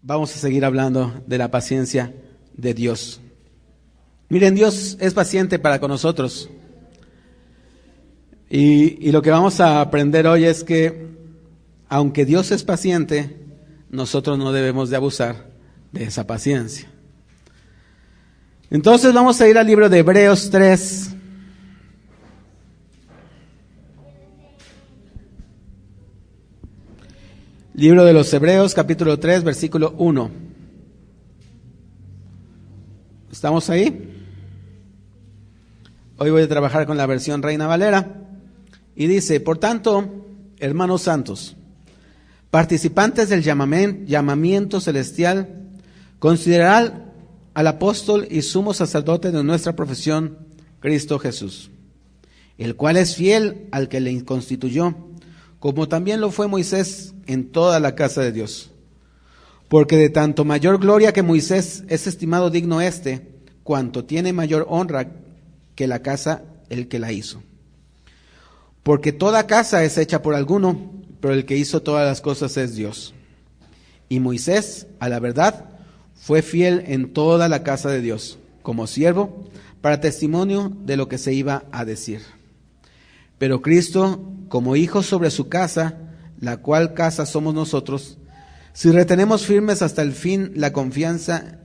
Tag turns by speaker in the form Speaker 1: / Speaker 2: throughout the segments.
Speaker 1: Vamos a seguir hablando de la paciencia de Dios. Miren, Dios es paciente para con nosotros. Y lo que vamos a aprender hoy es que, aunque Dios es paciente, nosotros no debemos de abusar de esa paciencia. Entonces vamos a ir al libro de Hebreos 3. Libro de los Hebreos, capítulo 3, versículo 1. ¿Estamos ahí? Hoy voy a trabajar con la versión Reina Valera. Y dice: por tanto, hermanos santos, participantes del llamamiento celestial, considerad al apóstol y sumo sacerdote de nuestra profesión, Cristo Jesús, el cual es fiel al que le constituyó, como también lo fue Moisés en toda la casa de Dios. Porque de tanto mayor gloria que Moisés es estimado digno cuanto tiene mayor honra que la casa el que la hizo. Porque toda casa es hecha por alguno, pero el que hizo todas las cosas es Dios. Y Moisés, a la verdad, fue fiel en toda la casa de Dios, como siervo, para testimonio de lo que se iba a decir. Pero Cristo, como hijo sobre su casa, la cual casa somos nosotros, si retenemos firmes hasta el fin la confianza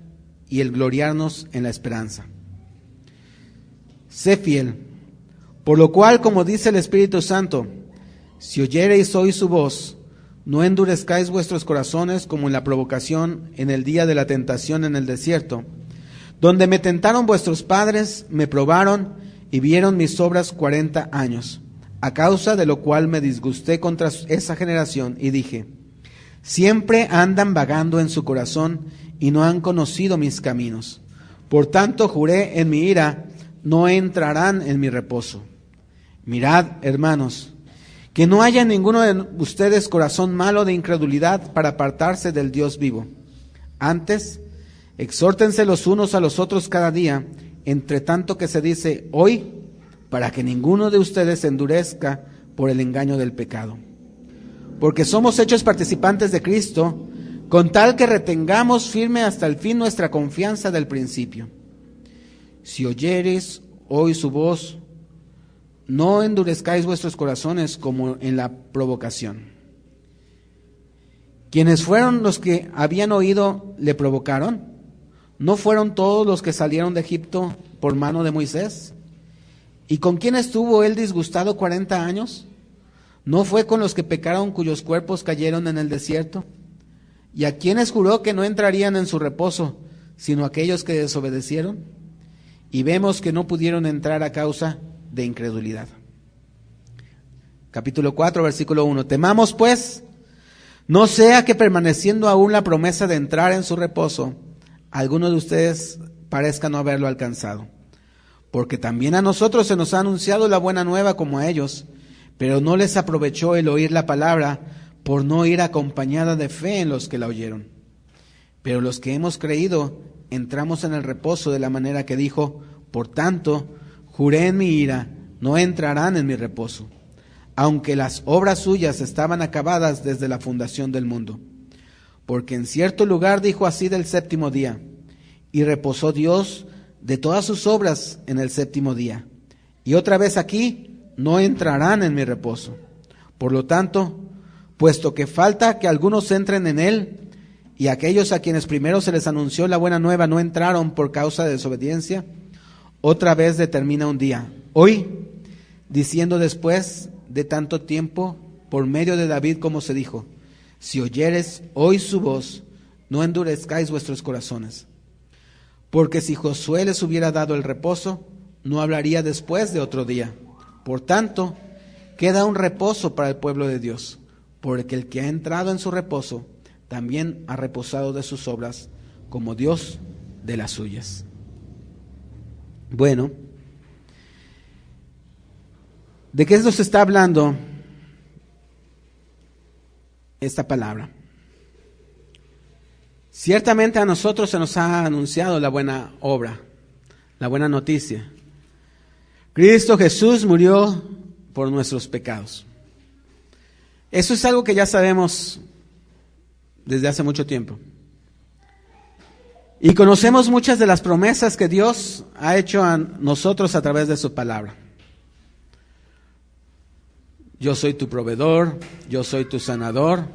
Speaker 1: y el gloriarnos en la esperanza. Sé fiel, por lo cual, como dice el Espíritu Santo, si oyereis hoy su voz, no endurezcáis vuestros corazones como en la provocación en el día de la tentación en el desierto, donde me tentaron vuestros padres, me probaron y vieron mis obras 40 años. A causa de lo cual me disgusté contra esa generación y dije: siempre andan vagando en su corazón y no han conocido mis caminos. Por tanto juré en mi ira: no entrarán en mi reposo. Mirad, hermanos, que no haya en ninguno de ustedes corazón malo de incredulidad para apartarse del Dios vivo. Antes, exhórtense los unos a los otros cada día, entre tanto que se dice hoy, para que ninguno de ustedes se endurezca por el engaño del pecado. Porque somos hechos participantes de Cristo, con tal que retengamos firme hasta el fin nuestra confianza del principio. Si oyereis hoy su voz, no endurezcáis vuestros corazones como en la provocación. ¿Quiénes fueron los que habían oído le provocaron? ¿No fueron todos los que salieron de Egipto por mano de Moisés? ¿Y con quién estuvo él disgustado 40 años? ¿No fue con los que pecaron cuyos cuerpos cayeron en el desierto? ¿Y a quiénes juró que no entrarían en su reposo, sino aquellos que desobedecieron? Y vemos que no pudieron entrar a causa de incredulidad. Capítulo 4, versículo 1. Temamos pues, no sea que permaneciendo aún la promesa de entrar en su reposo, alguno de ustedes parezca no haberlo alcanzado. Porque también a nosotros se nos ha anunciado la buena nueva como a ellos, pero no les aprovechó el oír la palabra por no ir acompañada de fe en los que la oyeron. Pero los que hemos creído entramos en el reposo de la manera que dijo: por tanto, juré en mi ira, no entrarán en mi reposo, aunque las obras suyas estaban acabadas desde la fundación del mundo. Porque en cierto lugar dijo así del séptimo día, y reposó Dios de todas sus obras en el séptimo día. Y otra vez aquí, no entrarán en mi reposo. Por lo tanto, puesto que falta que algunos entren en él, y aquellos a quienes primero se les anunció la buena nueva no entraron por causa de desobediencia, otra vez determina un día, hoy, diciendo después de tanto tiempo, por medio de David, como se dijo: si oyeres hoy su voz, no endurezcáis vuestros corazones. Porque si Josué les hubiera dado el reposo, no hablaría después de otro día. Por tanto, queda un reposo para el pueblo de Dios, porque el que ha entrado en su reposo, también ha reposado de sus obras, como Dios de las suyas. Bueno, ¿de qué nos está hablando esta palabra? Ciertamente a nosotros se nos ha anunciado la buena obra, la buena noticia. Cristo Jesús murió por nuestros pecados. Eso es algo que ya sabemos desde hace mucho tiempo. Y conocemos muchas de las promesas que Dios ha hecho a nosotros a través de su palabra. Yo soy tu proveedor, yo soy tu sanador,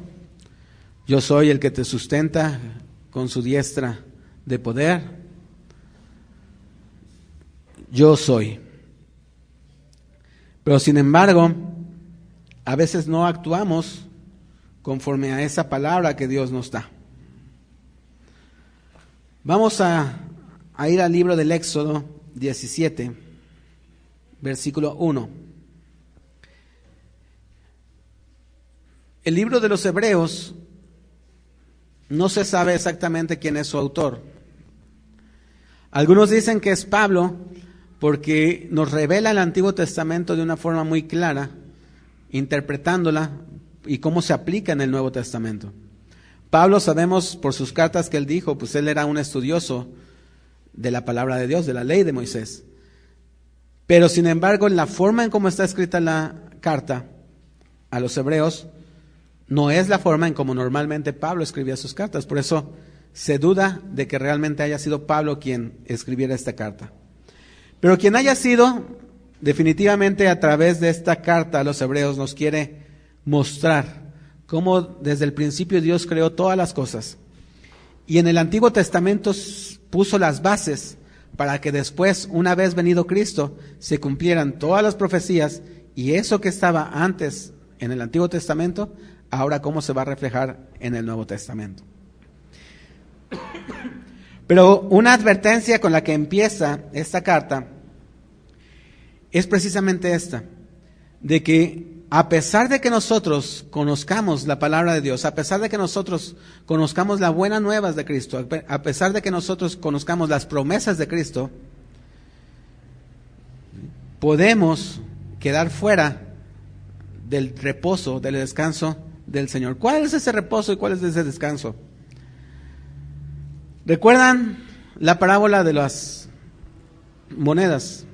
Speaker 1: yo soy el que te sustenta con su diestra de poder. Yo soy. Pero sin embargo, a veces no actuamos conforme a esa palabra que Dios nos da. Vamos a ir al libro del Éxodo 17, versículo 1. El libro de los Hebreos no se sabe exactamente quién es su autor. Algunos dicen que es Pablo porque nos revela el Antiguo Testamento de una forma muy clara, interpretándola y cómo se aplica en el Nuevo Testamento. Pablo, sabemos por sus cartas que él dijo, pues él era un estudioso de la palabra de Dios, de la ley de Moisés. Pero sin embargo, en la forma en cómo está escrita la carta a los hebreos, no es la forma en cómo normalmente Pablo escribía sus cartas. Por eso se duda de que realmente haya sido Pablo quien escribiera esta carta. Pero quien haya sido, definitivamente a través de esta carta a los hebreos nos quiere mostrar cómo desde el principio Dios creó todas las cosas. Y en el Antiguo Testamento puso las bases para que después, una vez venido Cristo, se cumplieran todas las profecías, y eso que estaba antes en el Antiguo Testamento, ahora cómo se va a reflejar en el Nuevo Testamento. Pero una advertencia con la que empieza esta carta es precisamente esta, de que a pesar de que nosotros conozcamos la palabra de Dios, a pesar de que nosotros conozcamos las buenas nuevas de Cristo, a pesar de que nosotros conozcamos las promesas de Cristo, podemos quedar fuera del reposo, del descanso del Señor. ¿Cuál es ese reposo y cuál es ese descanso? ¿Recuerdan la parábola de las monedas,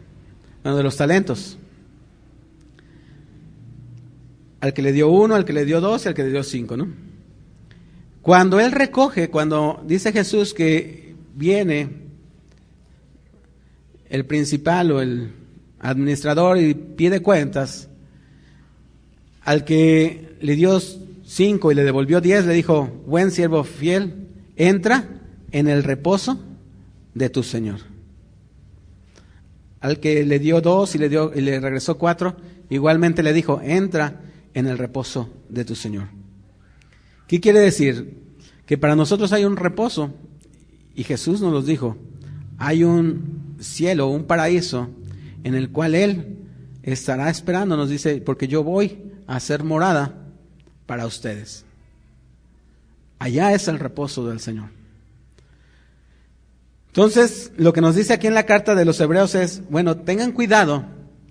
Speaker 1: de los talentos? Al que le dio 1, al que le dio 2 y al que le dio 5, ¿no? Cuando él recoge, cuando dice Jesús que viene el principal o el administrador y pide cuentas, al que le dio 5 y le devolvió 10, le dijo: buen siervo fiel, entra en el reposo de tu Señor. Al que le dio 2 y le regresó 4, igualmente le dijo: entra en el reposo de tu Señor. ¿Qué quiere decir? Que para nosotros hay un reposo, y Jesús nos lo dijo. Hay un cielo, un paraíso, en el cual Él estará esperando, nos dice, porque yo voy a hacer morada para ustedes. Allá es el reposo del Señor. Entonces, lo que nos dice aquí en la carta de los Hebreos es, bueno, tengan cuidado,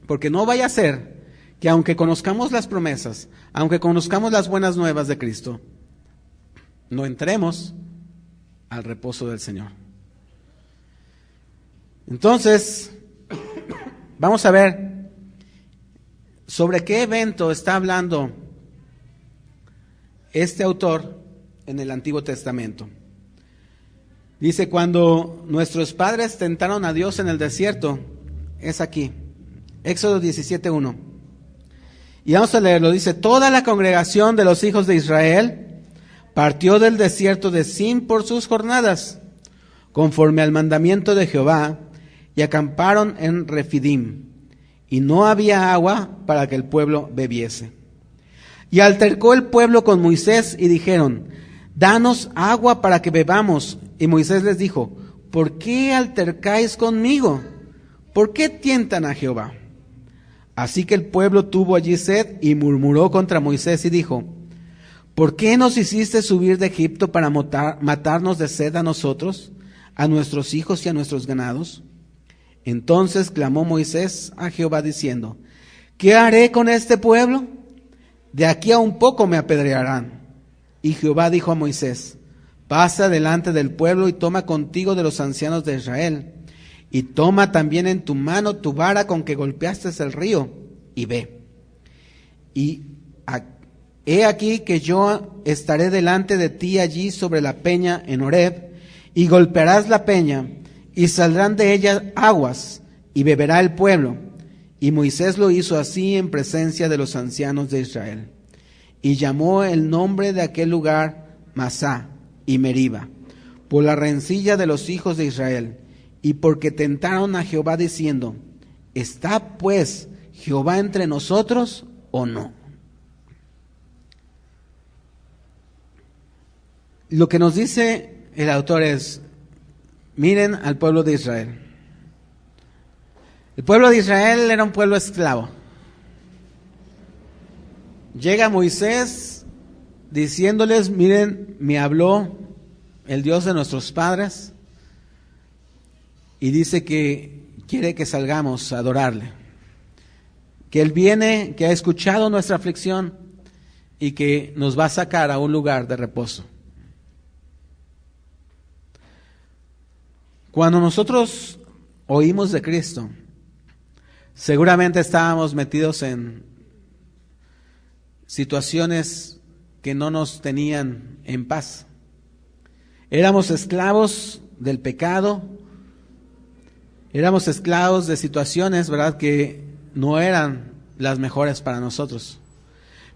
Speaker 1: porque no vaya a ser que aunque conozcamos las promesas, aunque conozcamos las buenas nuevas de Cristo, no entremos al reposo del Señor. Entonces, vamos a ver sobre qué evento está hablando este autor en el Antiguo Testamento. Dice, cuando nuestros padres tentaron a Dios en el desierto, es aquí, Éxodo 17:1. Y vamos a leerlo, dice: toda la congregación de los hijos de Israel partió del desierto de Sin por sus jornadas, conforme al mandamiento de Jehová, y acamparon en Refidim, y no había agua para que el pueblo bebiese. Y altercó el pueblo con Moisés y dijeron: danos agua para que bebamos. Y Moisés les dijo: ¿por qué altercáis conmigo? ¿Por qué tientan a Jehová? Así que el pueblo tuvo allí sed y murmuró contra Moisés y dijo: ¿por qué nos hiciste subir de Egipto para matarnos de sed a nosotros, a nuestros hijos y a nuestros ganados? Entonces clamó Moisés a Jehová diciendo: ¿qué haré con este pueblo? De aquí a un poco me apedrearán. Y Jehová dijo a Moisés: pasa delante del pueblo y toma contigo de los ancianos de Israel, y toma también en tu mano tu vara con que golpeaste el río, y ve. Y he aquí que yo estaré delante de ti allí sobre la peña en Horeb, y golpearás la peña, y saldrán de ella aguas, y beberá el pueblo. Y Moisés lo hizo así en presencia de los ancianos de Israel. Y llamó el nombre de aquel lugar Masá y Meriba, por la rencilla de los hijos de Israel, y porque tentaron a Jehová diciendo, ¿está pues Jehová entre nosotros o no? Lo que nos dice el autor es, miren al pueblo de Israel. El pueblo de Israel era un pueblo esclavo. Llega Moisés diciéndoles, miren, me habló el Dios de nuestros padres y dice que quiere que salgamos a adorarle. Que Él viene, que ha escuchado nuestra aflicción y que nos va a sacar a un lugar de reposo. Cuando nosotros oímos de Cristo, seguramente estábamos metidos en situaciones que no nos tenían en paz. Éramos esclavos del pecado, éramos esclavos de situaciones, ¿verdad?, que no eran las mejores para nosotros.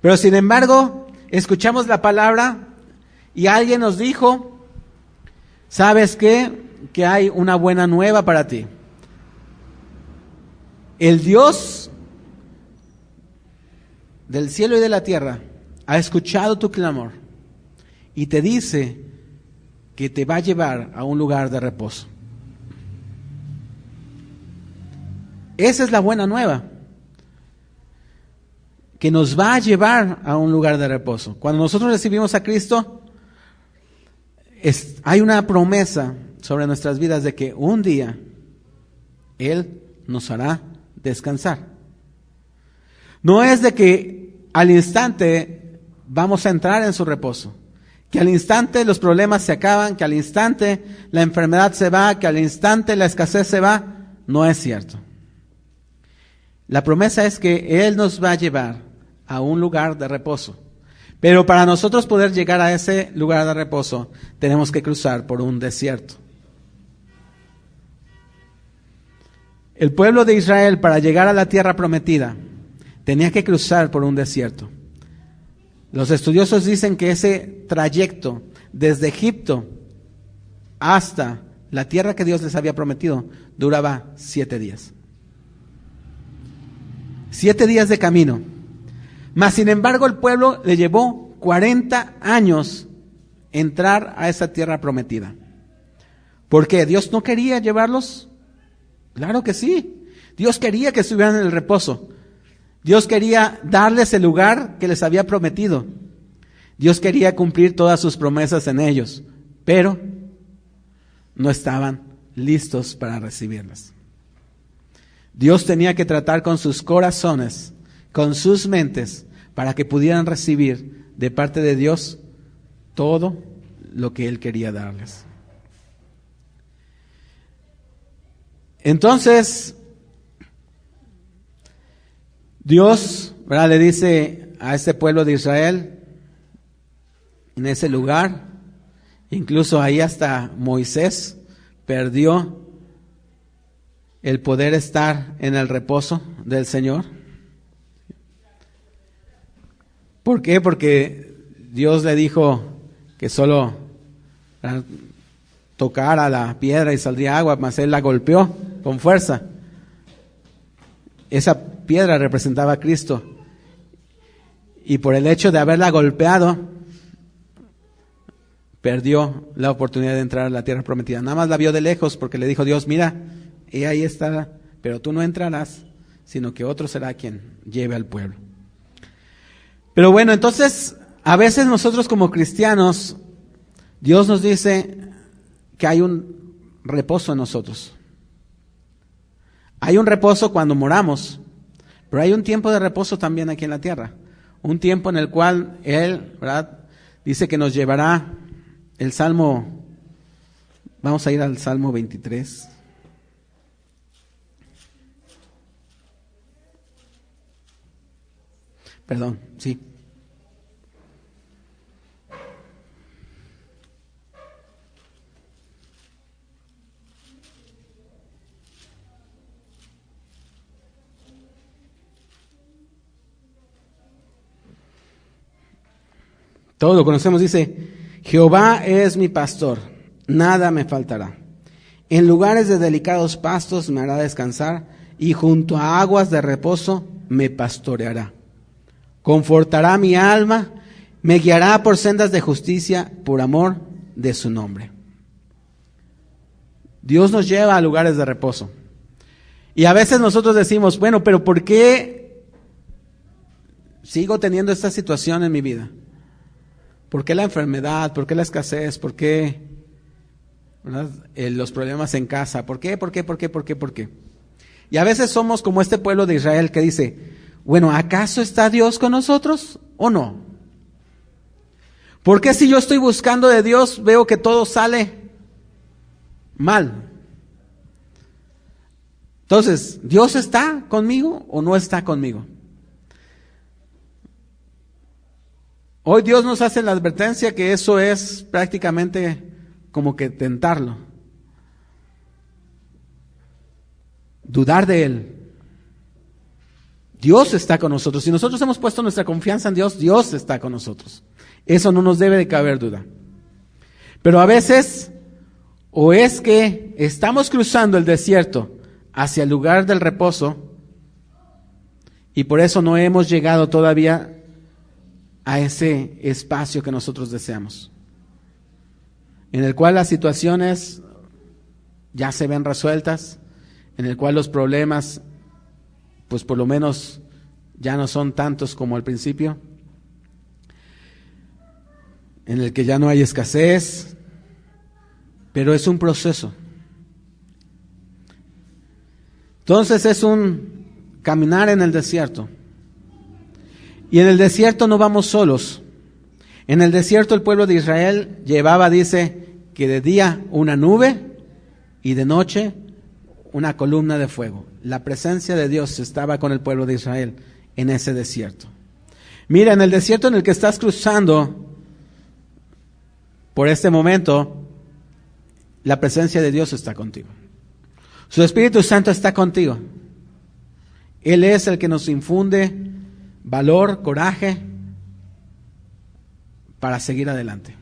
Speaker 1: Pero sin embargo, escuchamos la palabra y alguien nos dijo, ¿sabes qué? Que hay una buena nueva para ti. El Dios del cielo y de la tierra ha escuchado tu clamor y te dice que te va a llevar a un lugar de reposo. Esa es la buena nueva, que nos va a llevar a un lugar de reposo. Cuando nosotros recibimos a Cristo, hay una promesa sobre nuestras vidas de que un día Él nos hará descansar. No es de que al instante vamos a entrar en su reposo, que al instante los problemas se acaban, que al instante la enfermedad se va, que al instante la escasez se va. No es cierto. La promesa es que Él nos va a llevar a un lugar de reposo. Pero para nosotros poder llegar a ese lugar de reposo, tenemos que cruzar por un desierto. El pueblo de Israel, para llegar a la tierra prometida, tenía que cruzar por un desierto. Los estudiosos dicen que ese trayecto desde Egipto hasta la tierra que Dios les había prometido duraba 7 días. 7 días de camino. Mas sin embargo el pueblo le llevó 40 años entrar a esa tierra prometida. ¿Por qué? ¿Dios no quería llevarlos? Claro que sí. Dios quería que estuvieran en el reposo. Dios quería darles el lugar que les había prometido. Dios quería cumplir todas sus promesas en ellos, pero no estaban listos para recibirlas. Dios tenía que tratar con sus corazones, con sus mentes, para que pudieran recibir de parte de Dios todo lo que Él quería darles. Entonces, Dios, ¿verdad?, le dice a este pueblo de Israel, en ese lugar, incluso ahí hasta Moisés perdió el poder estar en el reposo del Señor. ¿Por qué? Porque Dios le dijo que solo tocara la piedra y saldría agua, mas él la golpeó con fuerza. Esa piedra representaba a Cristo. Y por el hecho de haberla golpeado, perdió la oportunidad de entrar a la tierra prometida. Nada más la vio de lejos porque le dijo Dios, mira, y ahí está, pero tú no entrarás, sino que otro será quien lleve al pueblo. Pero bueno, entonces, a veces nosotros como cristianos, Dios nos dice que hay un reposo en nosotros. Hay un reposo cuando moramos, pero hay un tiempo de reposo también aquí en la tierra. Un tiempo en el cual Él, ¿verdad?, dice que nos llevará el Salmo. Vamos a ir al Salmo 23. Perdón, sí. Todos lo conocemos, dice, Jehová es mi pastor, nada me faltará. En lugares de delicados pastos me hará descansar, y junto a aguas de reposo me pastoreará. Confortará mi alma, me guiará por sendas de justicia, por amor de su nombre. Dios nos lleva a lugares de reposo. Y a veces nosotros decimos, bueno, pero ¿por qué sigo teniendo esta situación en mi vida? ¿Por qué la enfermedad? ¿Por qué la escasez? ¿Por qué los problemas en casa? ¿Por qué? ¿Por qué? ¿Por qué? ¿Por qué? ¿Por qué? Y a veces somos como este pueblo de Israel que dice, bueno, ¿acaso está Dios con nosotros o no? ¿Por qué si yo estoy buscando de Dios veo que todo sale mal? Entonces, ¿Dios está conmigo o no está conmigo? Hoy Dios nos hace la advertencia que eso es prácticamente como que tentarlo. Dudar de Él. Dios está con nosotros. Si nosotros hemos puesto nuestra confianza en Dios, Dios está con nosotros. Eso no nos debe de caber duda. Pero a veces, o es que estamos cruzando el desierto hacia el lugar del reposo, y por eso no hemos llegado todavía a ese espacio que nosotros deseamos, en el cual las situaciones ya se ven resueltas, en el cual los problemas, pues por lo menos ya no son tantos como al principio, en el que ya no hay escasez, pero es un proceso. Entonces es un caminar en el desierto. Y en el desierto no vamos solos. En el desierto el pueblo de Israel llevaba, dice, que de día una nube y de noche una columna de fuego. La presencia de Dios estaba con el pueblo de Israel en ese desierto. Mira, en el desierto en el que estás cruzando por este momento, la presencia de Dios está contigo. Su Espíritu Santo está contigo. Él es el que nos infunde valor, coraje para seguir adelante.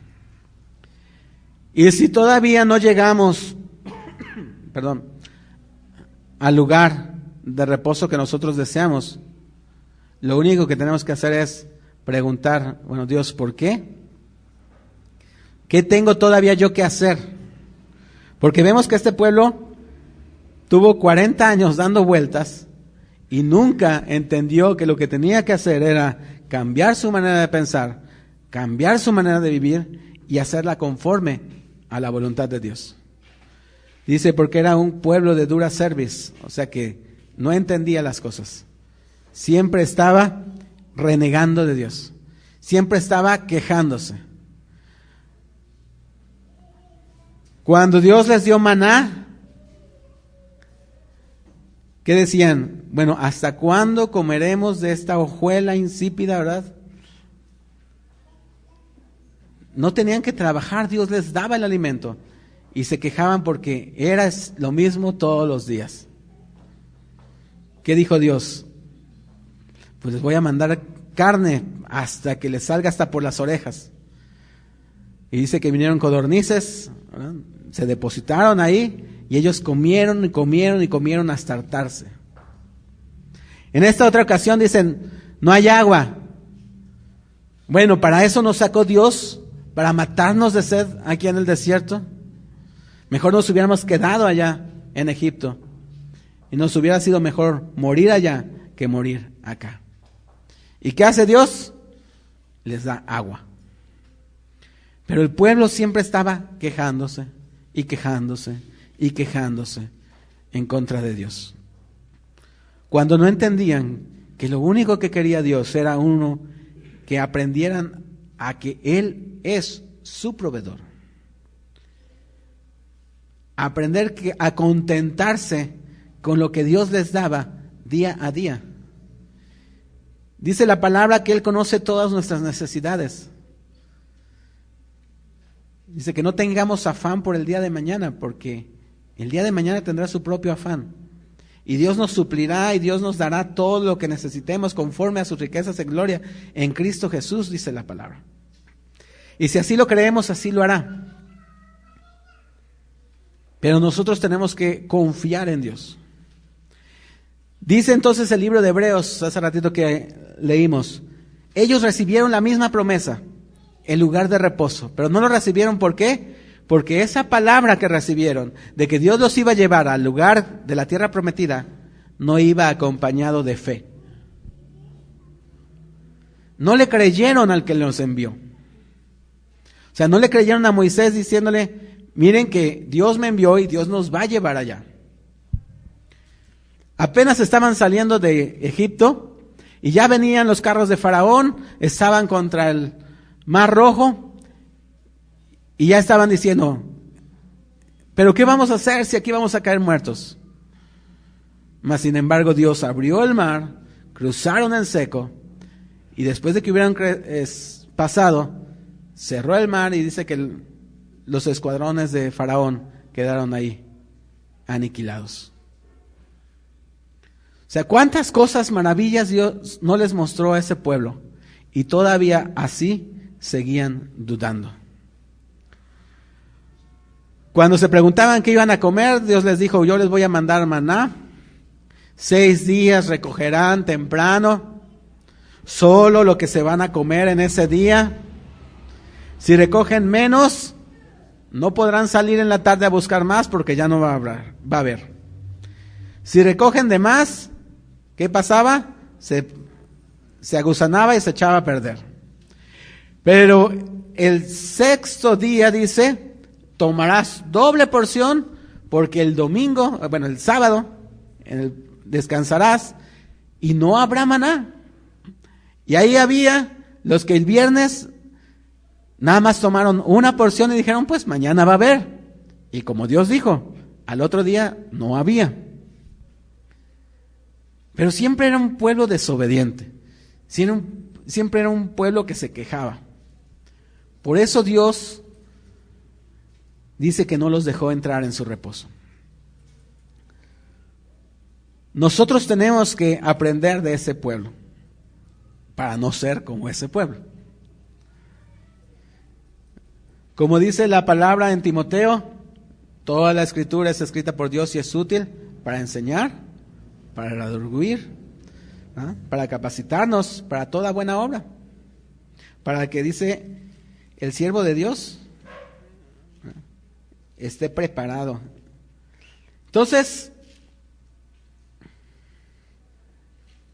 Speaker 1: Y si todavía no llegamos, al lugar de reposo que nosotros deseamos, lo único que tenemos que hacer es preguntar, bueno, Dios, ¿por qué? ¿Qué tengo todavía yo que hacer? Porque vemos que este pueblo tuvo 40 años dando vueltas y nunca entendió que lo que tenía que hacer era cambiar su manera de pensar, cambiar su manera de vivir y hacerla conforme a la voluntad de Dios. Dice, porque era un pueblo de dura cerviz, o sea que no entendía las cosas. Siempre estaba renegando de Dios, siempre estaba quejándose. Cuando Dios les dio maná, ¿qué decían? Bueno, ¿hasta cuándo comeremos de esta hojuela insípida, verdad? No tenían que trabajar, Dios les daba el alimento. Y se quejaban porque era lo mismo todos los días. ¿Qué dijo Dios? Pues les voy a mandar carne hasta que les salga hasta por las orejas. Y dice que vinieron codornices, ¿verdad? Se depositaron ahí y ellos comieron y comieron y comieron hasta hartarse. En esta otra ocasión dicen, no hay agua. Bueno, para eso nos sacó Dios, para matarnos de sed aquí en el desierto. Mejor nos hubiéramos quedado allá en Egipto y nos hubiera sido mejor morir allá que morir acá. ¿Y qué hace Dios? Les da agua. Pero el pueblo siempre estaba quejándose y quejándose y quejándose en contra de Dios. Cuando no entendían que lo único que quería Dios era que aprendieran a que Él es su proveedor. Aprender a contentarse con lo que Dios les daba día a día. Dice la palabra que Él conoce todas nuestras necesidades. Dice que no tengamos afán por el día de mañana, porque el día de mañana tendrá su propio afán. Y Dios nos suplirá y Dios nos dará todo lo que necesitemos conforme a sus riquezas en gloria en Cristo Jesús, dice la palabra. Y si así lo creemos, así lo hará. Pero nosotros tenemos que confiar en Dios. Dice entonces el libro de Hebreos, hace ratito que leímos, ellos recibieron la misma promesa, el lugar de reposo, pero no lo recibieron, ¿por qué? Porque esa palabra que recibieron, de que Dios los iba a llevar al lugar de la tierra prometida, no iba acompañado de fe. No le creyeron al que los envió. O sea, no le creyeron a Moisés diciéndole, miren que Dios me envió y Dios nos va a llevar allá. Apenas estaban saliendo de Egipto y ya venían los carros de Faraón, estaban contra el Mar Rojo y ya estaban diciendo, ¿pero qué vamos a hacer si aquí vamos a caer muertos? Mas sin embargo Dios abrió el mar, cruzaron en seco y después de que hubieran pasado, cerró el mar y dice que los escuadrones de Faraón quedaron ahí aniquilados. O sea, cuántas cosas, maravillas Dios no les mostró a ese pueblo y todavía así seguían dudando. Cuando se preguntaban qué iban a comer, Dios les dijo, yo les voy a mandar maná, 6 días recogerán temprano, solo lo que se van a comer en ese día. Si recogen menos, no podrán salir en la tarde a buscar más porque ya no va a haber. Si recogen de más, ¿qué pasaba? Se aguzanaba y se echaba a perder. Pero el 6º día dice, tomarás doble porción porque el domingo, el sábado, descansarás y no habrá maná. Y ahí había los que el viernes nada más tomaron una porción y dijeron, pues mañana va a haber. Y como Dios dijo, al otro día no había. Pero siempre era un pueblo desobediente. Siempre era un pueblo que se quejaba. Por eso Dios dice que no los dejó entrar en su reposo. Nosotros tenemos que aprender de ese pueblo para no ser como ese pueblo. Como dice la palabra en Timoteo, toda la escritura es escrita por Dios y es útil para enseñar, para redarguir, para capacitarnos, para toda buena obra, para que dice el siervo de Dios esté preparado. Entonces,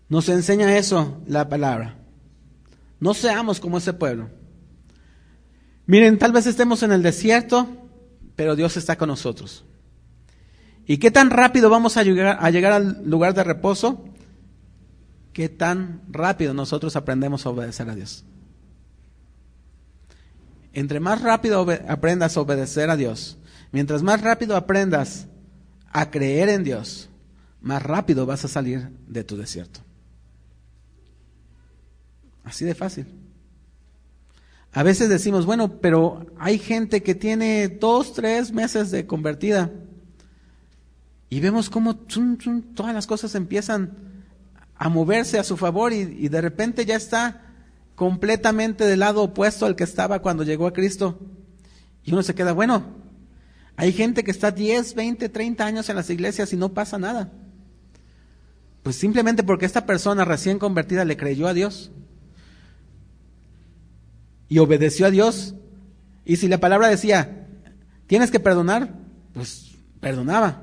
Speaker 1: nos enseña eso la palabra. No seamos como ese pueblo. Miren, tal vez estemos en el desierto, pero Dios está con nosotros. ¿Y qué tan rápido vamos a llegar al lugar de reposo? ¿Qué tan rápido nosotros aprendemos a obedecer a Dios? Entre más rápido aprendas a obedecer a Dios, mientras más rápido aprendas a creer en Dios, más rápido vas a salir de tu desierto. Así de fácil. A veces decimos, bueno, pero hay gente que tiene 2, 3 meses de convertida y vemos cómo todas las cosas empiezan a moverse a su favor y de repente ya está completamente del lado opuesto al que estaba cuando llegó a Cristo. Y uno se queda, bueno, hay gente que está 10, 20, 30 años en las iglesias y no pasa nada. Pues simplemente porque esta persona recién convertida le creyó a Dios y obedeció a Dios. Y si la palabra decía, tienes que perdonar, pues perdonaba.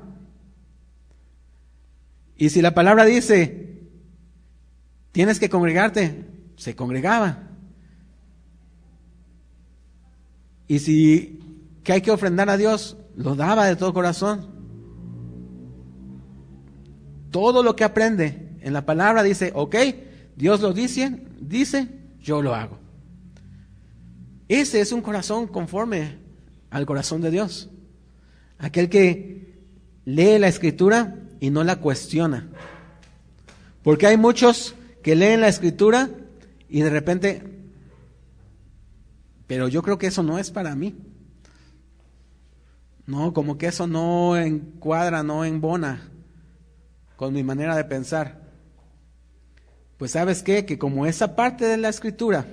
Speaker 1: Y si la palabra dice, tienes que congregarte, se congregaba. Y si que hay que ofrendar a Dios, lo daba de todo corazón. Todo lo que aprende en la palabra dice, ok, Dios lo dice, yo lo hago. Ese es un corazón conforme al corazón de Dios. Aquel que lee la Escritura y no la cuestiona. Porque hay muchos que leen la Escritura y de repente, pero yo creo que eso no es para mí. No, como que eso no encuadra, no embona con mi manera de pensar. Pues ¿sabes qué? Que como esa parte de la Escritura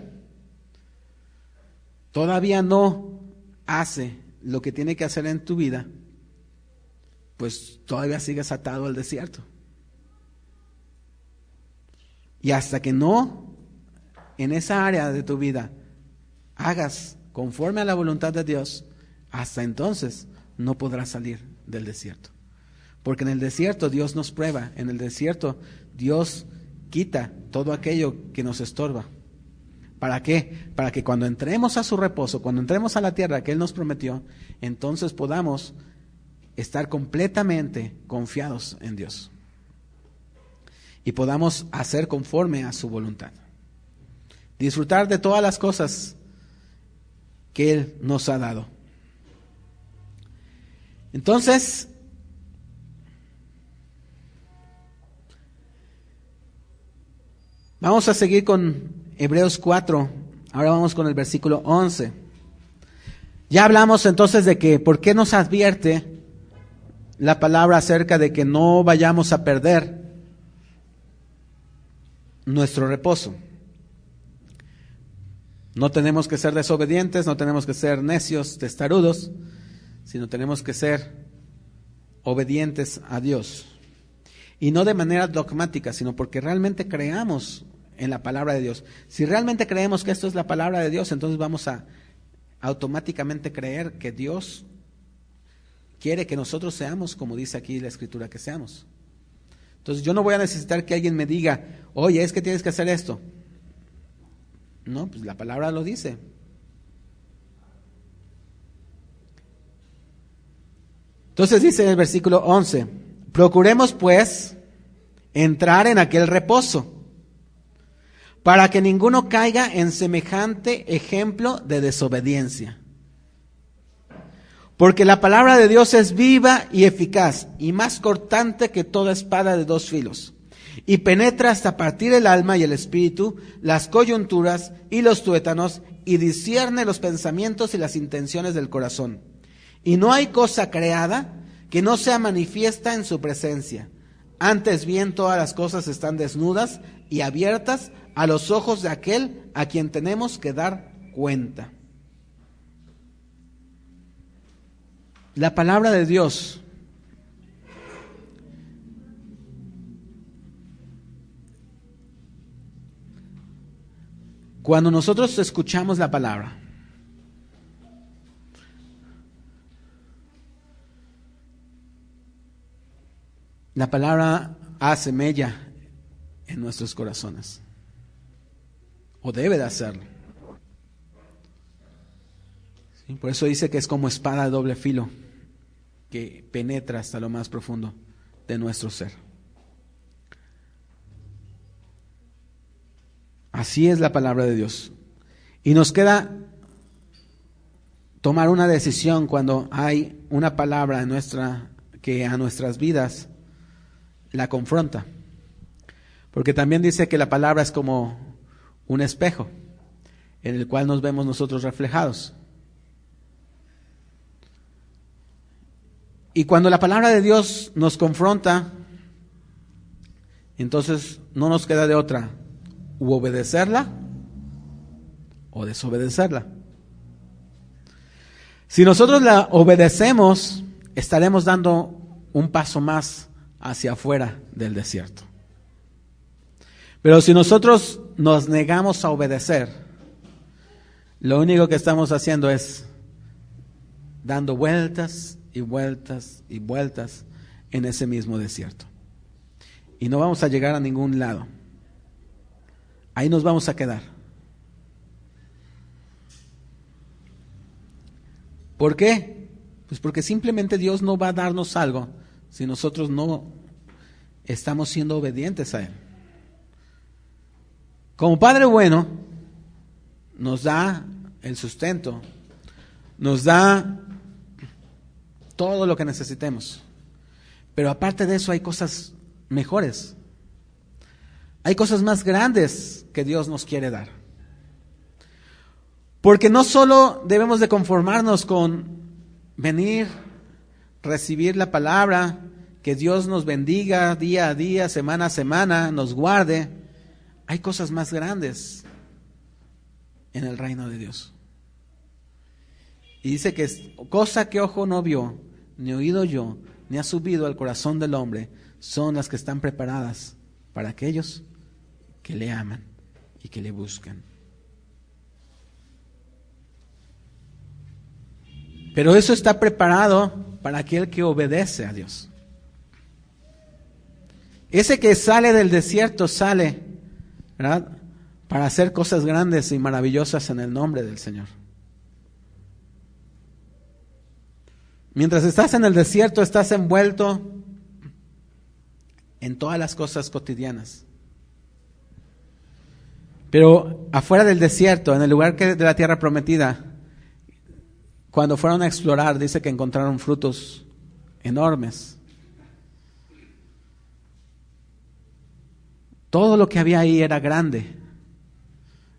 Speaker 1: todavía no hace lo que tiene que hacer en tu vida, pues todavía sigues atado al desierto. Y hasta que no, en esa área de tu vida, hagas conforme a la voluntad de Dios, hasta entonces no podrás salir del desierto. Porque en el desierto Dios nos prueba, en el desierto Dios quita todo aquello que nos estorba. ¿Para qué? Para que cuando entremos a su reposo, cuando entremos a la tierra que Él nos prometió, entonces podamos estar completamente confiados en Dios y podamos hacer conforme a su voluntad. Disfrutar de todas las cosas que Él nos ha dado. Entonces, vamos a seguir con Hebreos 4. Ahora vamos con el versículo 11. Ya hablamos entonces de que por qué nos advierte la palabra acerca de que no vayamos a perder nuestro reposo. No tenemos que ser desobedientes, no tenemos que ser necios, testarudos, sino tenemos que ser obedientes a Dios. Y no de manera dogmática, sino porque realmente creamos en la palabra de Dios. Si realmente creemos que esto es la palabra de Dios, entonces vamos a automáticamente creer que Dios quiere que nosotros seamos como dice aquí la Escritura que seamos. Entonces yo no voy a necesitar que alguien me diga, oye, es que tienes que hacer esto. No, pues la palabra lo dice. Entonces dice en el versículo 11, procuremos pues entrar en aquel reposo, para que ninguno caiga en semejante ejemplo de desobediencia. Porque la palabra de Dios es viva y eficaz, y más cortante que toda espada de dos filos, y penetra hasta partir el alma y el espíritu, las coyunturas y los tuétanos, y discierne los pensamientos y las intenciones del corazón. Y no hay cosa creada que no sea manifiesta en su presencia. Antes bien, todas las cosas están desnudas y abiertas a los ojos de aquel a quien tenemos que dar cuenta. La palabra de Dios cuando nosotros escuchamos la palabra, la palabra hace mella en nuestros corazones, o debe de hacerlo. ¿Sí? Por eso dice que es como espada de doble filo, que penetra hasta lo más profundo de nuestro ser. Así es la palabra de Dios. Y nos queda tomar una decisión cuando hay una palabra que a nuestras vidas la confronta. Porque también dice que la palabra es como un espejo en el cual nos vemos nosotros reflejados. Y cuando la palabra de Dios nos confronta, entonces no nos queda de otra, u obedecerla o desobedecerla. Si nosotros la obedecemos, estaremos dando un paso más hacia afuera del desierto. Pero si nosotros nos negamos a obedecer, lo único que estamos haciendo es dando vueltas y vueltas y vueltas en ese mismo desierto. Y no vamos a llegar a ningún lado. Ahí nos vamos a quedar. ¿Por qué? Pues porque simplemente Dios no va a darnos algo si nosotros no estamos siendo obedientes a Él. Como Padre bueno, nos da el sustento, nos da todo lo que necesitemos. Pero aparte de eso hay cosas mejores. Hay cosas más grandes que Dios nos quiere dar. Porque no solo debemos de conformarnos con venir, recibir la palabra, que Dios nos bendiga día a día, semana a semana, nos guarde. Hay cosas más grandes en el reino de Dios. Y dice que es cosa que ojo no vio, ni oído yo, ni ha subido al corazón del hombre, son las que están preparadas para aquellos que le aman y que le buscan. Pero eso está preparado para aquel que obedece a Dios. Ese que sale del desierto sale, ¿verdad?, para hacer cosas grandes y maravillosas en el nombre del Señor. Mientras estás en el desierto, estás envuelto en todas las cosas cotidianas. Pero afuera del desierto, en el lugar de la tierra prometida, cuando fueron a explorar, dice que encontraron frutos enormes. Todo lo que había ahí era grande,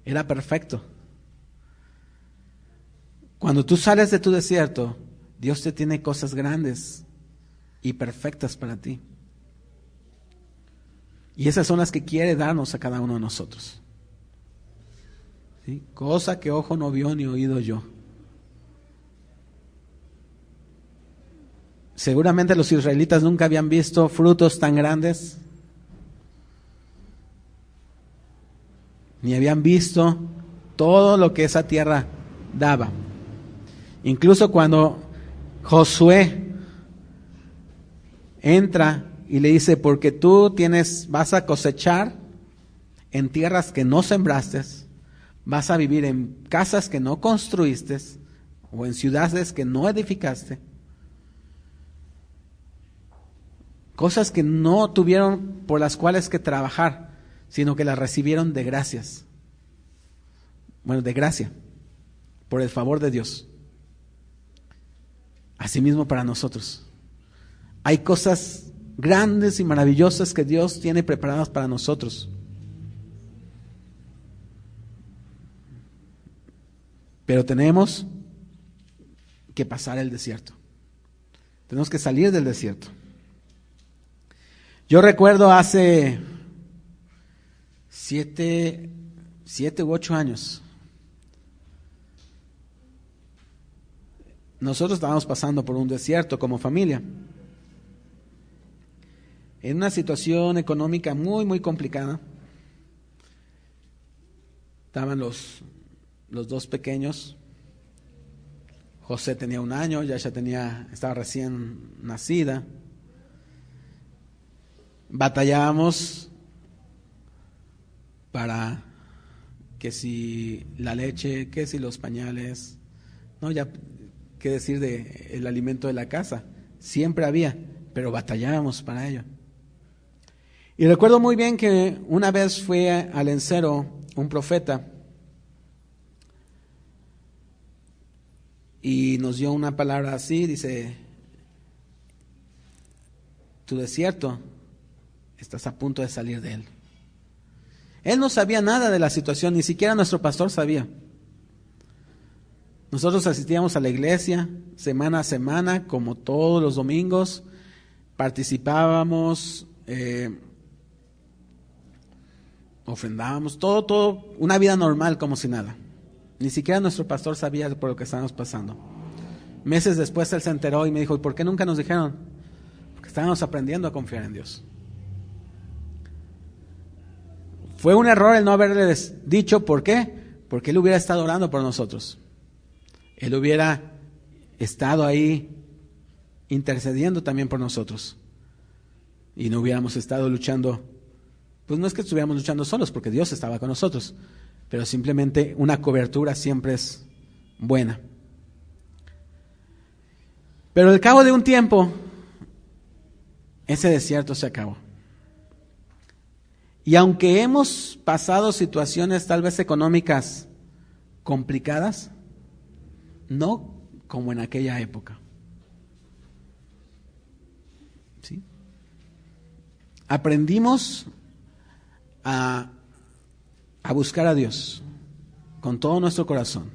Speaker 1: era perfecto. Cuando tú sales de tu desierto, Dios te tiene cosas grandes y perfectas para ti. Y esas son las que quiere darnos a cada uno de nosotros. ¿Sí? Cosa que ojo no vio ni oído yo. Seguramente los israelitas nunca habían visto frutos tan grandes, ni habían visto todo lo que esa tierra daba. Incluso cuando Josué entra y le dice, porque tú vas a cosechar en tierras que no sembraste, vas a vivir en casas que no construiste o en ciudades que no edificaste, cosas que no tuvieron por las cuales que trabajar, sino que las recibieron de gracias. Bueno, de gracia, por el favor de Dios. Asimismo para nosotros. Hay cosas grandes y maravillosas que Dios tiene preparadas para nosotros. Pero tenemos que pasar el desierto. Tenemos que salir del desierto. Yo recuerdo hace 7 u 8 años, nosotros estábamos pasando por un desierto como familia, en una situación económica muy, muy complicada. Estaban los 2 pequeños. José tenía 1 año, Yasha estaba recién nacida. Batallábamos para que si la leche, que si los pañales, no, ya qué decir de el alimento de la casa, siempre había, pero batallábamos para ello. Y recuerdo muy bien que una vez fue al Encero un profeta y nos dio una palabra así, dice, tu desierto, estás a punto de salir de él. Él no sabía nada de la situación, ni siquiera nuestro pastor sabía. Nosotros asistíamos a la iglesia semana a semana, como todos los domingos, participábamos, ofrendábamos, todo, una vida normal como si nada. Ni siquiera nuestro pastor sabía por lo que estábamos pasando. Meses después él se enteró y me dijo, ¿y por qué nunca nos dijeron? Porque estábamos aprendiendo a confiar en Dios. Fue un error el no haberles dicho, ¿por qué? Porque él hubiera estado orando por nosotros. Él hubiera estado ahí intercediendo también por nosotros. Y no hubiéramos estado luchando, pues no es que estuviéramos luchando solos, porque Dios estaba con nosotros, pero simplemente una cobertura siempre es buena. Pero al cabo de un tiempo, ese desierto se acabó. Y aunque hemos pasado situaciones tal vez económicas complicadas, no como en aquella época. ¿Sí? Aprendimos a buscar a Dios con todo nuestro corazón.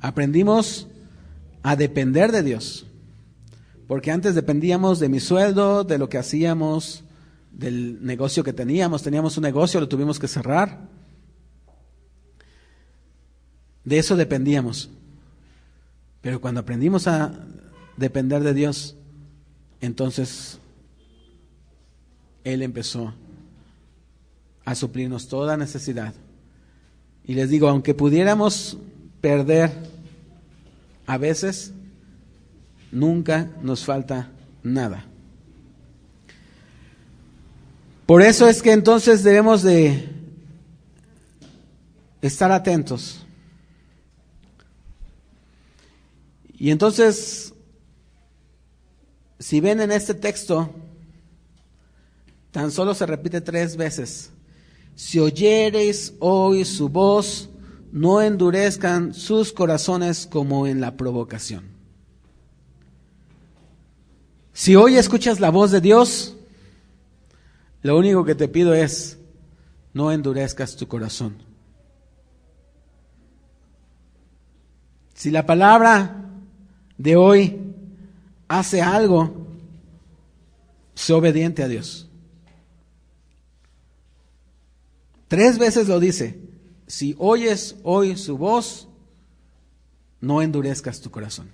Speaker 1: Aprendimos a depender de Dios, porque antes dependíamos de mi sueldo, de lo que hacíamos, del negocio que teníamos un negocio, lo tuvimos que cerrar. De eso dependíamos. Pero cuando aprendimos a depender de Dios, entonces Él empezó a suplirnos toda necesidad. Y les digo, aunque pudiéramos perder a veces, nunca nos falta nada. Por eso es que entonces debemos de estar atentos. Y entonces, si ven en este texto, tan solo se repite 3 veces. Si oyereis hoy su voz, no endurezcan sus corazones como en la provocación. Si hoy escuchas la voz de Dios, lo único que te pido es, no endurezcas tu corazón. Si la palabra de hoy hace algo, sé obediente a Dios. 3 veces lo dice, si oyes hoy su voz, no endurezcas tu corazón.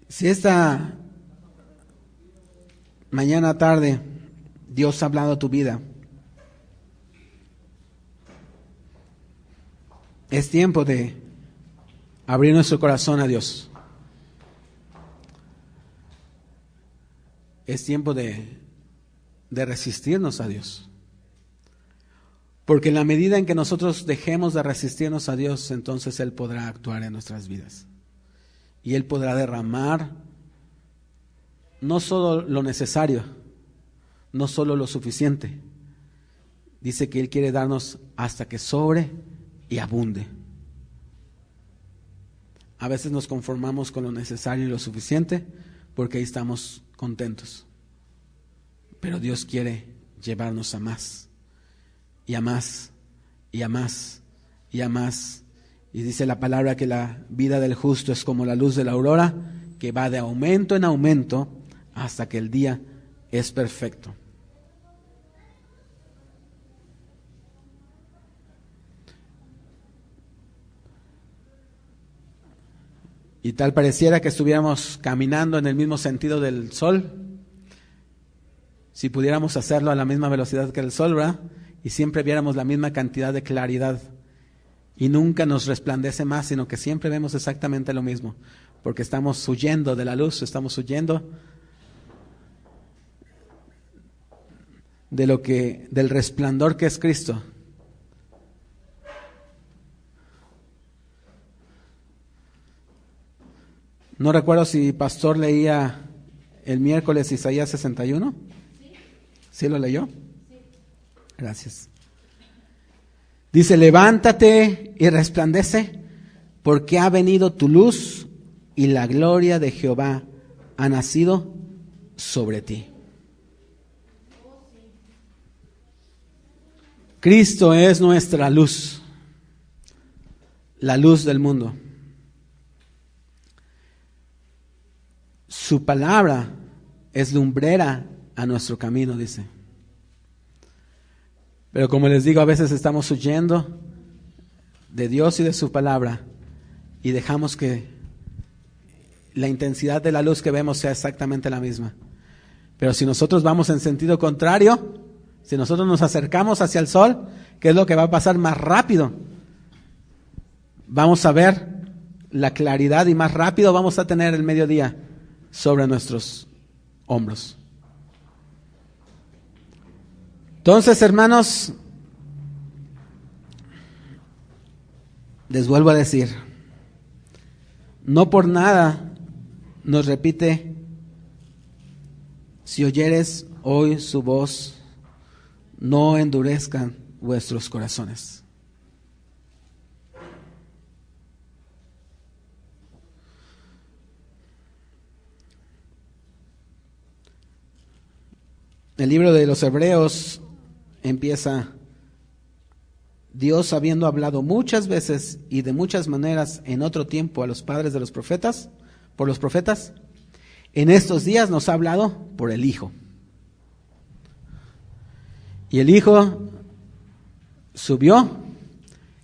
Speaker 1: Si esta mañana tarde Dios ha hablado a tu vida, es tiempo de abrir nuestro corazón a Dios. Es tiempo de resistirnos a Dios. Porque en la medida en que nosotros dejemos de resistirnos a Dios, entonces Él podrá actuar en nuestras vidas. Y Él podrá derramar no solo lo necesario, no solo lo suficiente. Dice que Él quiere darnos hasta que sobre y abunde. A veces nos conformamos con lo necesario y lo suficiente porque ahí estamos contentos. Pero Dios quiere llevarnos a más, y a más, y a más, y a más. Y dice la palabra que la vida del justo es como la luz de la aurora, que va de aumento en aumento hasta que el día es perfecto. Y tal pareciera que estuviéramos caminando en el mismo sentido del sol, si pudiéramos hacerlo a la misma velocidad que el sol, ¿verdad? Y siempre viéramos la misma cantidad de claridad. Y nunca nos resplandece más, sino que siempre vemos exactamente lo mismo. Porque estamos huyendo de la luz, estamos huyendo del resplandor que es Cristo. No recuerdo si Pastor leía el miércoles Isaías 61. ¿Sí lo leyó? Sí. Gracias. Dice, levántate y resplandece, porque ha venido tu luz y la gloria de Jehová ha nacido sobre ti. Cristo es nuestra luz, la luz del mundo. Su palabra es lumbrera a nuestro camino, dice. Pero como les digo, a veces estamos huyendo de Dios y de su palabra y dejamos que la intensidad de la luz que vemos sea exactamente la misma. Pero si nosotros vamos en sentido contrario, si nosotros nos acercamos hacia el sol, ¿qué es lo que va a pasar más rápido? Vamos a ver la claridad y más rápido vamos a tener el mediodía sobre nuestros hombros. Entonces, hermanos, les vuelvo a decir, no por nada nos repite, si oyeres hoy su voz, no endurezcan vuestros corazones. El libro de los Hebreos empieza, Dios habiendo hablado muchas veces y de muchas maneras en otro tiempo a los padres de los profetas, por los profetas, en estos días nos ha hablado por el Hijo. Y el Hijo subió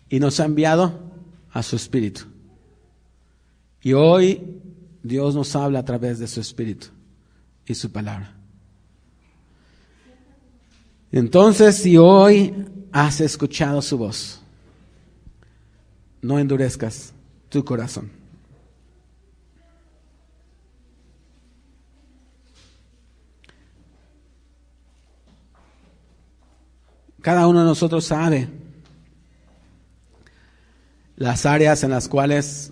Speaker 1: y nos ha enviado a su Espíritu. Y hoy Dios nos habla a través de su Espíritu y su palabra. Entonces, si hoy has escuchado su voz, no endurezcas tu corazón. Cada uno de nosotros sabe las áreas en las cuales,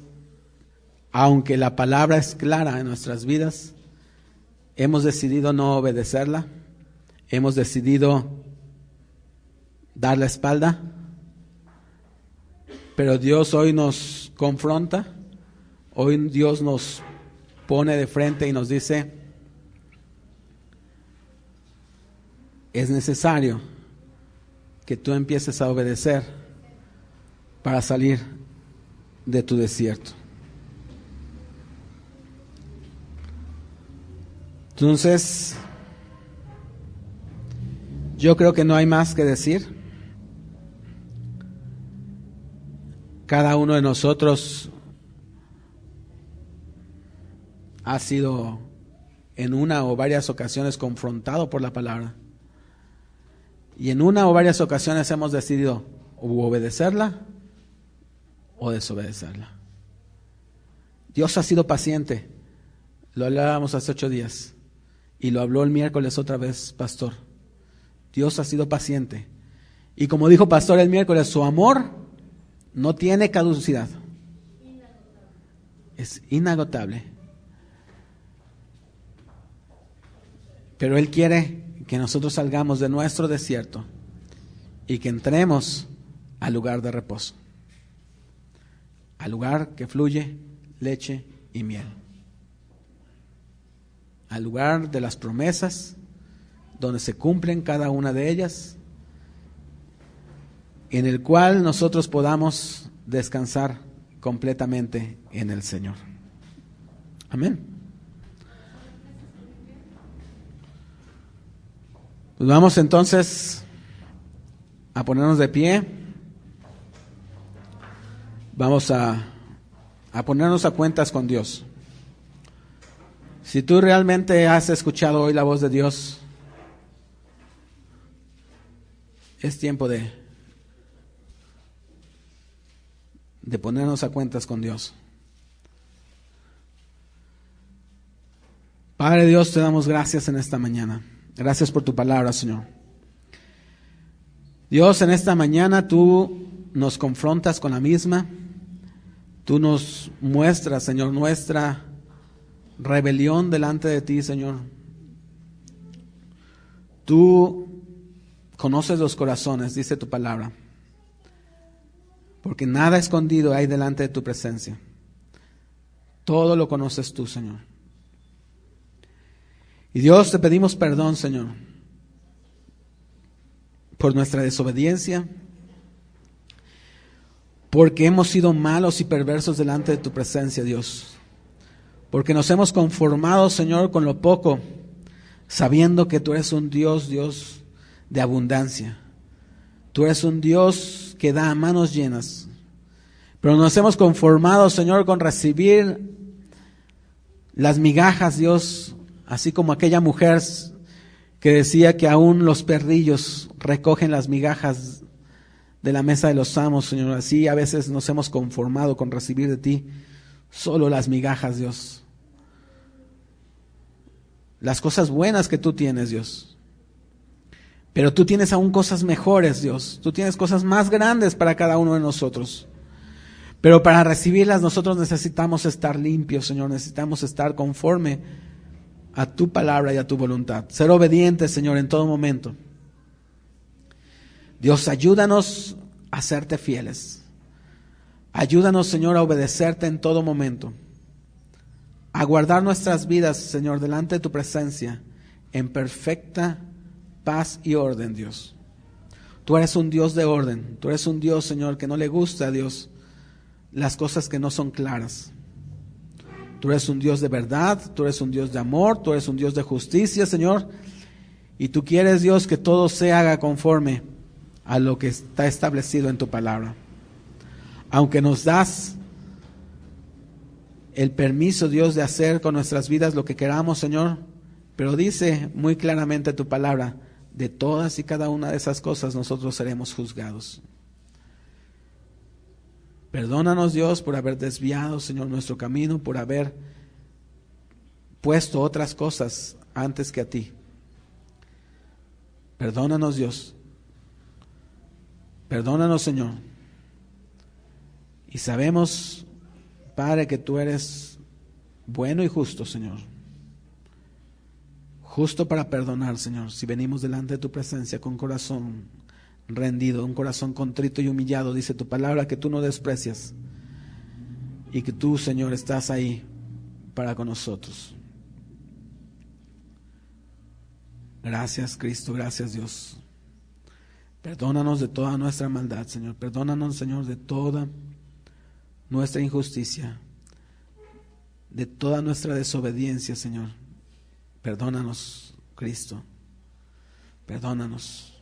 Speaker 1: aunque la palabra es clara en nuestras vidas, hemos decidido no obedecerla, hemos decidido dar la espalda, pero Dios hoy nos confronta, hoy Dios nos pone de frente y nos dice, es necesario que tú empieces a obedecer para salir de tu desierto. Entonces, yo creo que no hay más que decir. Cada uno de nosotros ha sido en una o varias ocasiones confrontado por la palabra. Y en una o varias ocasiones hemos decidido o obedecerla o desobedecerla. Dios ha sido paciente. Lo hablábamos hace 8 días. Y lo habló el miércoles otra vez, pastor. Dios ha sido paciente. Y como dijo pastor el miércoles, su amor no tiene caducidad. Es inagotable. Pero Él quiere que nosotros salgamos de nuestro desierto y que entremos al lugar de reposo. Al lugar que fluye leche y miel. Al lugar de las promesas, donde se cumplen cada una de ellas, en el cual nosotros podamos descansar completamente en el Señor. Amén. Pues vamos entonces a ponernos de pie. Vamos a ponernos a cuentas con Dios. Si tú realmente has escuchado hoy la voz de Dios, es tiempo de ponernos a cuentas con Dios. Padre Dios, te damos gracias en esta mañana. Gracias por tu palabra, Señor. Dios, en esta mañana tú nos confrontas con la misma. Tú nos muestras, Señor, nuestra rebelión delante de ti, Señor. Tú conoces los corazones, dice tu palabra, porque nada escondido hay delante de tu presencia. Todo lo conoces tú, Señor. Y Dios, te pedimos perdón, Señor, por nuestra desobediencia, porque hemos sido malos y perversos delante de tu presencia, Dios. Porque nos hemos conformado, Señor, con lo poco, sabiendo que tú eres un Dios de abundancia. Tú eres un Dios que da a manos llenas. Pero nos hemos conformado, Señor, con recibir las migajas, Dios, así como aquella mujer que decía que aún los perrillos recogen las migajas de la mesa de los amos, Señor. Así a veces nos hemos conformado con recibir de ti solo las migajas, Dios. Las cosas buenas que tú tienes, Dios. Pero tú tienes aún cosas mejores, Dios. Tú tienes cosas más grandes para cada uno de nosotros. Pero para recibirlas nosotros necesitamos estar limpios, Señor. Necesitamos estar conforme a tu palabra y a tu voluntad. Ser obedientes, Señor, en todo momento. Dios, ayúdanos a serte fieles. Ayúdanos, Señor, a obedecerte en todo momento. A guardar nuestras vidas, Señor, delante de tu presencia, en perfecta paz y orden, Dios. Tú eres un Dios de orden. Tú eres un Dios, Señor, que no le gusta a Dios las cosas que no son claras. Tú eres un Dios de verdad, tú eres un Dios de amor, tú eres un Dios de justicia, Señor. Y tú quieres, Dios, que todo se haga conforme a lo que está establecido en tu palabra. Aunque nos das el permiso, Dios, de hacer con nuestras vidas lo que queramos, Señor, pero dice muy claramente tu palabra, de todas y cada una de esas cosas nosotros seremos juzgados. Perdónanos, Dios, por haber desviado, Señor, nuestro camino, por haber puesto otras cosas antes que a ti. Perdónanos, Dios. Perdónanos, Señor. Y sabemos, Padre, que tú eres bueno y justo, Señor. Justo para perdonar, Señor, si venimos delante de tu presencia con corazón rendido, un corazón contrito y humillado. Dice tu palabra que tú no desprecias y que tú, Señor, estás ahí para con nosotros. Gracias, Cristo, gracias, Dios. Perdónanos de toda nuestra maldad, Señor. Perdónanos, Señor, de toda nuestra injusticia, de toda nuestra desobediencia, Señor. Perdónanos, Cristo. Perdónanos.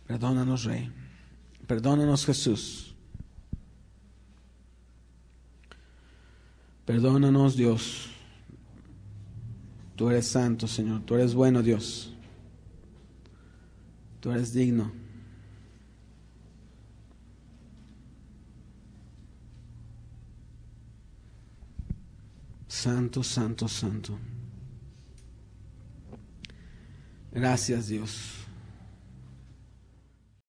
Speaker 1: Perdónanos, Rey. Perdónanos, Jesús. Perdónanos, Dios. Tú eres santo, Señor. Tú eres bueno, Dios. Tú eres digno. Santo, santo, santo. Gracias, Dios.